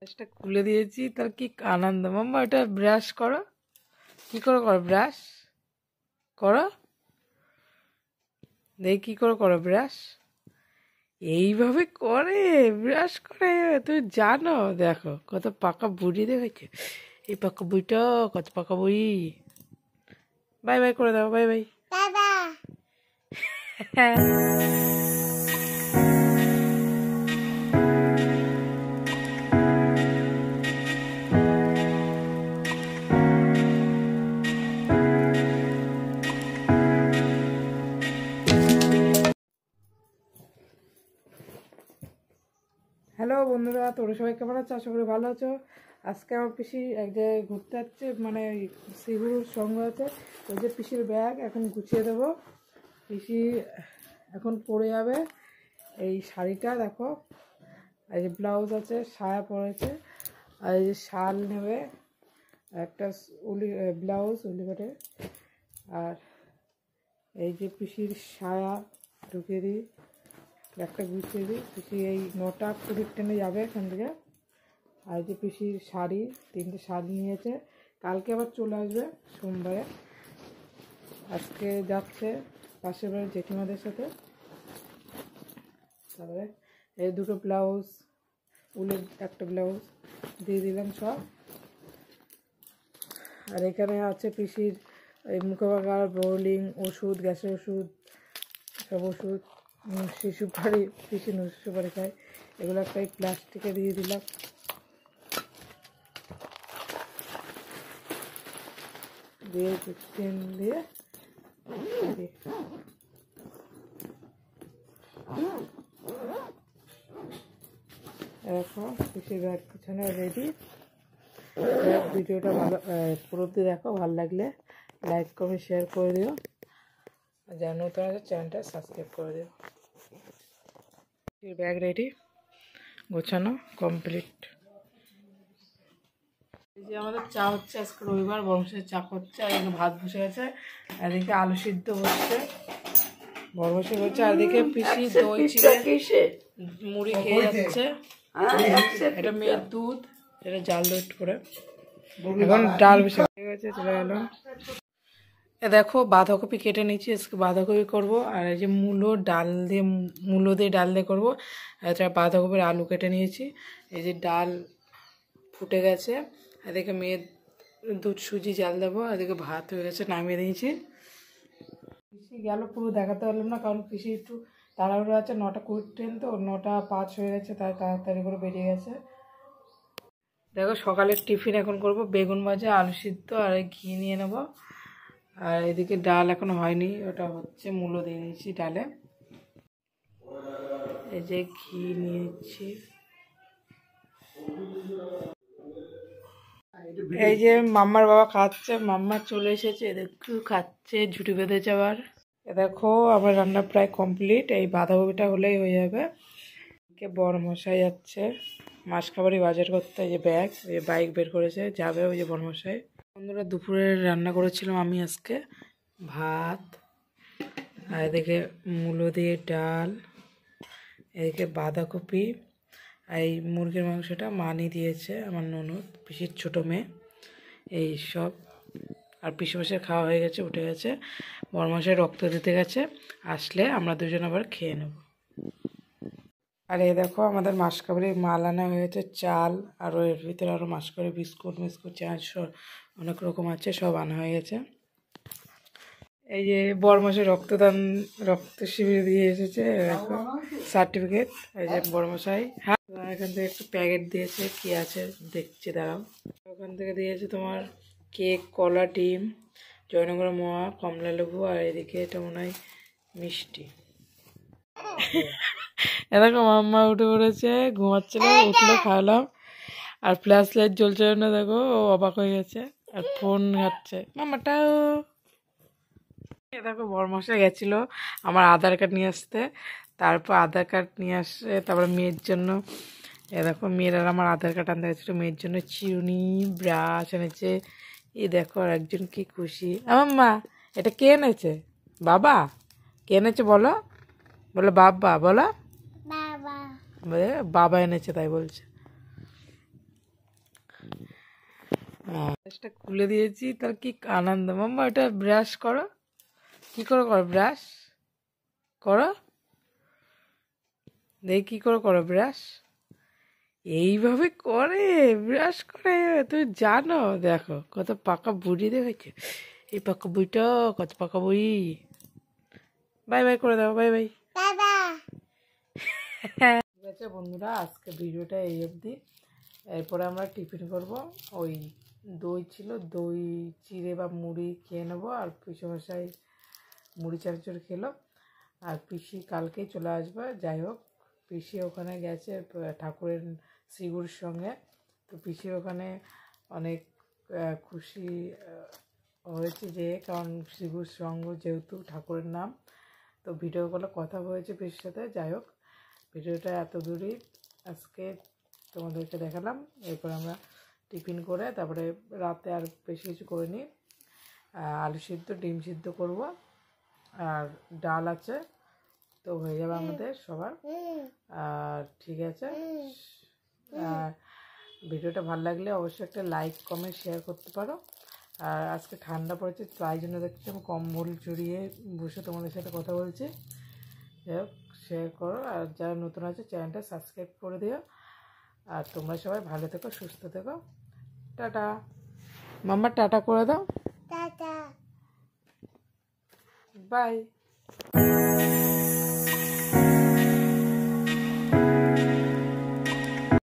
ব্রাশটা খুলে দিয়েছি, তার কি আনন্দ। মাম্মা এটা ব্রাশ করো, কি করে করো ব্রাশ করো, দেখি কি করে করো ব্রাশ। এইভাবে করে ব্রাশ করে, তুমি জানো? দেখো কত পাকা বুড়ি দেখেছো, এই পাকা বুড়িটা কত পাকা বুড়ি। বাই বাই করে দাও, বাই বাই। হ্যালো বন্ধুরা, তোমরা সবাই কেমন আছো? আশা করি ভালো আছো। আজকে আমার পিসি এক জায়গায় ঘুরতে যাচ্ছে, মানে সিহুর সঙ্গ আছে। ওই যে পিসির ব্যাগ এখন গুছিয়ে দেবো। পিসি এখন পরে যাবে এই শাড়িটা, দেখো এই যে ব্লাউজ আছে, সায়া পরেছে, আর এই যে শাল নেবে, একটা ব্লাউজ উলি করে, আর এই যে পিসির সায়া ঢুকিয়ে দিই, একটা গুছিয়ে দিই। পিসি এই 9টা 20 ট্রেনে যাবে এখান থেকে। আর যে পিসির শাড়ি, 3টে শাড়ি নিয়েছে, কালকে আবার চলে আসবে সোমবারে। আজকে যাচ্ছে পাশের বাড়ির জেঠিমাদের সাথে। তারপরে এই 2টো ব্লাউজ, উলের একটা ব্লাউজ দিয়ে দিলাম সব। আর এখানে আছে পিসির এই মুখোপাগার, বোলিং ওষুধ, গ্যাসের ওষুধ, সব ওষুধ, সুপারি, পিসি সুপারি খায়, এগুলো একটা প্লাস্টিকে দিয়ে দিলাম। দিয়ে চেন দিয়ে দেখো পিসির ব্যাগ পিছনে রেডি। ভিডিওটা ভালো পুরো অবধি দেখো, ভালো লাগলে লাইক কমেন্ট শেয়ার করে দিও, আর যারা নতুন আছে চ্যানেলটা সাবস্ক্রাইব করে দিও। ব্যাগ রেডি, গোছানো কমপ্লিট। এই যে আমাদের চা হচ্ছে, আজকে রবিবার, বরমশাই চা করছে, আর এদিকে ভাত বসে গেছে, আর এদিকে আলু সিদ্ধ হচ্ছে, বরমশাই হচ্ছে, আর এদিকে পিসি দই চিড়ে মুড়ি খেয়ে যাচ্ছে। এটা মেয়ের দুধ, এটা জাল দুধ করে। এখন ডাল বসে গেছে, চলে গেল। দেখো বাঁধাকপি কেটে নিচ্ছি, আজকে বাঁধাকপি করবো। আর এই যে মূলো দিয়ে ডাল দিয়ে করবো। এটা বাঁধাকপির আলু কেটে নিয়েছি। এই যে ডাল ফুটে গেছে, এদিকে মেয়ের দুধ সুজি জাল দেবো, এদিকে ভাত হয়ে গেছে, নামিয়ে দিয়েছি। পিসি গেল, পুরো দেখাতে পারলাম না, কারণ পিসি একটু তাড়াহুড়ো আছে, 9টা 20 ট্রেন তো, 9টা 5 হয়ে গেছে, তাই তাড়াতাড়ি করে বেরিয়ে গেছে। দেখো সকালের টিফিন এখন করব, বেগুন ভাজা, আলু সিদ্ধ, আর ঘি নিয়ে নেব। আর এদিকে ডাল এখনো হয়নি, ওটা হচ্ছে, মূলো দিয়ে নিয়েছি ডালে। এই যে ঘি নিয়েছি, এই যে মাম্মার বাবা খাচ্ছে, মাম্মা চলে এসেছে, দেখো খাচ্ছে, ঝুটি বেঁধেছে আবার। দেখো আমার রান্না প্রায় কমপ্লিট, এই বাঁধাকপিটা হলেই হয়ে যাবে। বড় মশাই যাচ্ছে মাছ খাবারই বাজার করতে, এই যে ব্যাগ, ওই যে বাইক বের করেছে, যাবে ওই যে বড় মশাই। বন্ধুরা দুপুরে রান্না করেছিলাম আমি আজকে ভাত, আর এদিকে মূলো দিয়ে ডাল, এদিকে বাঁধাকপি, আর এই মুরগির মাংসটা মানি দিয়েছে আমার ননদ, পিসির ছোটো মেয়ে, এই সব। আর পিসি মশাই খাওয়া হয়ে গেছে, উঠে গেছে, বড় মশাই রক্ত দিতে গেছে, আসলে আমরা দুজন আবার খেয়ে নেব। আর এই দেখো আমাদের মাসকাবারি মাল আনা হয়েছে, চাল, আর এর ভিতরে আরও মাসকাবারি বিস্কুট চা অনেক রকম আছে, সব আনা হয়ে গেছে। এই যে বড়মশাই রক্ত শিবির দিয়ে এসেছে, দেখো সার্টিফিকেট। এই যে বড়মশাই, হ্যাঁ এখান থেকে একটু প্যাকেট দিয়েছে, কি আছে দেখছি দাঁড়াও। ওখান থেকে দিয়েছে তোমার কেক, কলা, ডিম, জয়নগর মোয়া, কমলা লেবু, আর এদিকে এটা মনে হয় মিষ্টি। এরকম মাম্মা উঠে পড়েছে, ঘুমাচ্ছিল, উঠলো, খাওয়ালাম। আর ফ্ল্যাশ লাইট জ্বলছে না, দেখো ও অবাক হয়ে গেছে, আর ফোন ঘাটছে মাম্মাটাও। দেখো বড়মশাই গেছিল আমার আধার কার্ড নিয়ে আসতে, তারপর আধার কার্ড নিয়ে আসে, তারপরে মেয়ের জন্য, দেখো মেয়ের আর আমার আধার কার্ড আনতে গেছিলো, মেয়ের জন্য চিরুনি, ব্রাশ এনেছে। এই দেখো আর একজন কি খুশি, আমার মা, এটা কে এনেছে? বাবা কে এনেছে বলো, বলো বাবা, বলো বাবা এনেছে, তাই বলছে। ব্রাশটা খুলে দিয়েছি, তার কি আনন্দ। মাম্মা ওটা ব্রাশ করো, কি করে করো ব্রাশ করো, দেখি কি করে করো ব্রাশ। এইভাবে করে ব্রাশ করে, তুমি জানো? দেখো কত পাকা বুড়ি দেখেছো, এই পাকা বুড়িটা কত পাকা বুড়ি। বাই বাই করে দাও, বাই বাই। ঠিক আছে বন্ধুরা, আজকে ভিডিওটা এই অবধি। এরপরে আমরা টিফিন করব। ওই দই ছিল, দই চিড়ে বা মুড়ি খেয়ে নেবো। আর পিসে মশাই মুড়ি চানাচুর খেলো। আর পিসি কালকেই চলে আসবে। যাই হোক, পিসি ওখানে গেছে ঠাকুরের শ্রীগুরুর সঙ্গে। তো পিসির ওখানে অনেক খুশি হয়েছে, যে কারণ শ্রীগুরুর সঙ্গ যেহেতু ঠাকুরের নাম। তো ভিডিও কলে কথা হয়েছে পিসির সাথে। যাই হোক, ভিডিওটা এত দূরই আজকে তোমাদেরকে দেখালাম। এরপর আমরা টিফিন করে তারপরে রাতে আর বেশি কিছু করে নিই। আলু সিদ্ধ, ডিম সিদ্ধ করব, আর ডাল আছে, তো হয়ে যাবে আমাদের সবার। আর ঠিক আছে, ভিডিওটা ভালো লাগলে অবশ্যই একটা লাইক কমেন্ট শেয়ার করতে পারো। আর আজকে ঠান্ডা পড়েছে, তাই জন্য দেখছি আমি কম্বল জড়িয়ে বসে তোমাদের সাথে কথা বলছি। যাই হোক, শেয়ার করো, আর যারা নতুন আছে চ্যানেলটা সাবস্ক্রাইব করে দিও। আর তোমরা সবাই ভালো থেকো, সুস্থ থেকো। টাটা মাম্মা, টাটা করে দাও, টাটা বাই।